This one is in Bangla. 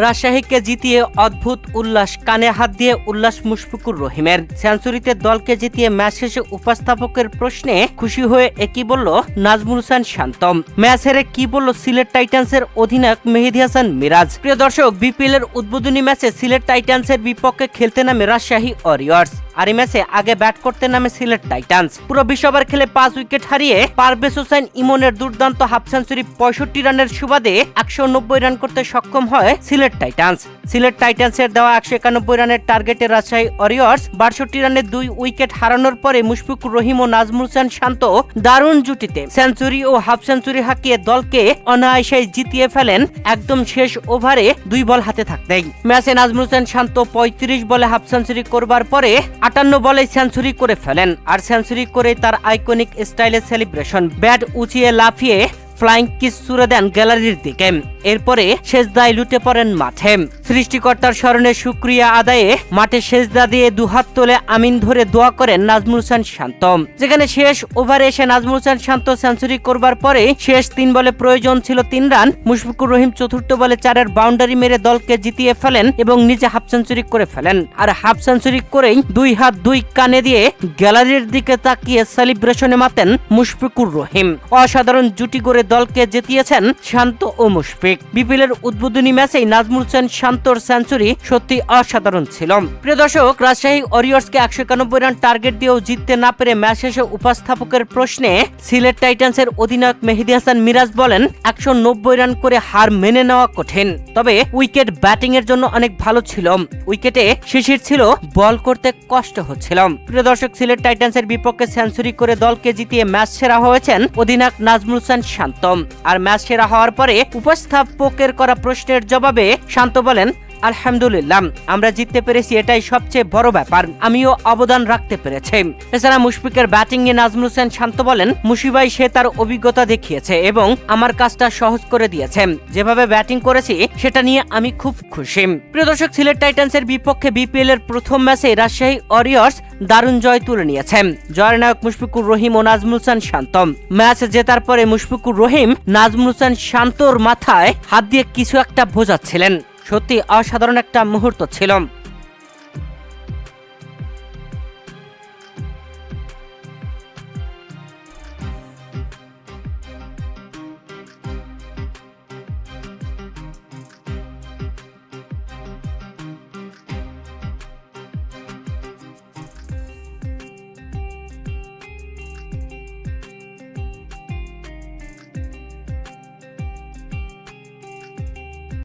রাজশাহীকে জিতিয়ে অদ্ভুত উল্লাস, কানে হাত দিয়ে উল্লাস মুশফিকুর রহিমের। সেঞ্চুরিতে দলকে জিতিয়ে ম্যাচ শেষে উপস্থাপকের প্রশ্নে খুশি হয়ে একই বলল নাজমুল হোসেন শান্ত। ম্যাচ হেরে কি বলল সিলেট টাইটান্সের অধিনায়ক মেহেদী হাসান মিরাজ। প্রিয় দর্শক, বিপিএল এর উদ্বোধনী ম্যাচে সিলেট টাইটান্সের বিপক্ষে খেলতে নামে রাজশাহী ওয়ারিয়র্স। আর এই ম্যাচে আগে ব্যাট করতে নামে সিলেট টাইটান্স। পুরো 20 ওভার খেলে 5 উইকেট হারিয়ে পারভেজ হোসেন ইমনের দুর্দান্ত হাফ সেঞ্চুরি 65 রানের সুবাদে 190 রান করতে সক্ষম হয় সিলেট টাইটান্স। সিলেট টাইটান্সের দেওয়া 191 রানের টার্গেটে রাজশাহী ওয়ারিয়র্স 62 রানে 2 উইকেট হারানোর পরে মুশফিকুর রহিম ও নাজমুল হোসেন শান্ত দারুণ জুটিতে সেঞ্চুরি ও হাফ সেঞ্চুরি হাঁকিয়ে দলকে অনায়াসে জিতিয়ে ফেলেন একদম শেষ ওভারে 2 বল হাতে থাকতেই। ম্যাচে নাজমুল হোসেন শান্ত 35 বলে হাফ সেঞ্চুরি করবার পরে 58 বলে সেঞ্চুরি করে ফেলেন। আর সেঞ্চুরি করে তার আইকনিক স্টাইলে সেলিব্রেশন, ব্যাট উঁচিয়ে লাফিয়ে ফ্লাইং কিস ছুড়ে দেন গ্যালারির দিকে। এরপরে সেজদায় লুটে পড়েন মাঠে। সৃষ্টিকর্তার স্মরণে শুকরিয়া আদায়ে মাঠে সেজদা দিয়ে দুহাত তোলে আমিন ধরে দোয়া করেন নাজমুল হোসেন শান্ত। যেখানে শেষ ওভারে এসে নাজমুল হোসেন শান্ত সেঞ্চুরি করবার পরে শেষ 3 বলে প্রয়োজন ছিল 3 রান। মুশফিকুর রহিম চতুর্থ বলে 4-এর বাউন্ডারি মেরে দলকে জিতিয়ে ফেলেন এবং নিজে হাফ সেঞ্চুরি করে ফেলেন। আর হাফ সেঞ্চুরি করেই 2 হাত 2 কানে দিয়ে গ্যালারির দিকে তাকিয়ে সেলিব্রেশনে মাতেন মুশফিকুর রহিম। অসাধারণ জুটি গড়ে দলকে জিতিয়েছেন শান্ত ও মুশফিক। বিপিএল এর উদ্বোধনী ম্যাচেই নাজমুল হোসেন শান্তর সেঞ্চুরি সত্যি অসাধারণ ছিল। প্রিয় দর্শক, রাজশাহী ওয়ারিয়র্সকে 191 রান টার্গেট দিয়েও জিততে না পেরে ম্যাচ শেষে উপস্থাপকের প্রশ্নে সিলেট টাইটান্সের অধিনায়ক মেহেদী হাসান মিরাজ বলেন 190 রান করে হার মেনে নেওয়া কঠিন, তবে উইকেট ব্যাটিং এর জন্য অনেক ভালো ছিল। উইকেটে শিশির ছিল, বল করতে কষ্ট হচ্ছিল। প্রিয় দর্শক, সিলেট টাইটান্সের বিপক্ষে সেঞ্চুরি করে দলকে জিতিয়ে ম্যাচ সেরা হয়েছেন অধিনায়ক নাজমুল হোসেন শান্ত। আর ম্যাচ সেরা হওয়ার পরে উপস্থাপকের করা প্রশ্নের জবাবে শান্ত বলেন, আলহামদুলিল্লাহ, আমরা জিততে পেরেছি, এটাই সবচেয়ে বড় ব্যাপার। আমিও অবদান রাখতে পেরেছি। এছাড়া মুশফিকের ব্যাটিং এ নাজমুল হোসেন শান্ত বলেন, মুশিবাই সে তার অভিজ্ঞতা দেখিয়েছে এবং আমার কাজটা সহজ করে দিয়েছে। যেভাবে ব্যাটিং করেছি সেটা নিয়ে আমি খুব খুশি। প্রিয় দর্শক, সিলেট টাইটান্সের বিপক্ষে বিপিএল এর প্রথম ম্যাচে রাজশাহী ওয়ারিয়র্স দারুণ জয় তুলে নিয়েছে। জয়ের নায়ক মুশফিকুর রহিম ও নাজমুল হোসেন শান্ত। ম্যাচ জেতার পরে মুশফিকুর রহিম নাজমুল হোসেন শান্তর মাথায় হাত দিয়ে কিছু একটা বোঝাচ্ছিলেন। সত্যি অসাধারণ একটা মুহূর্ত ছিল।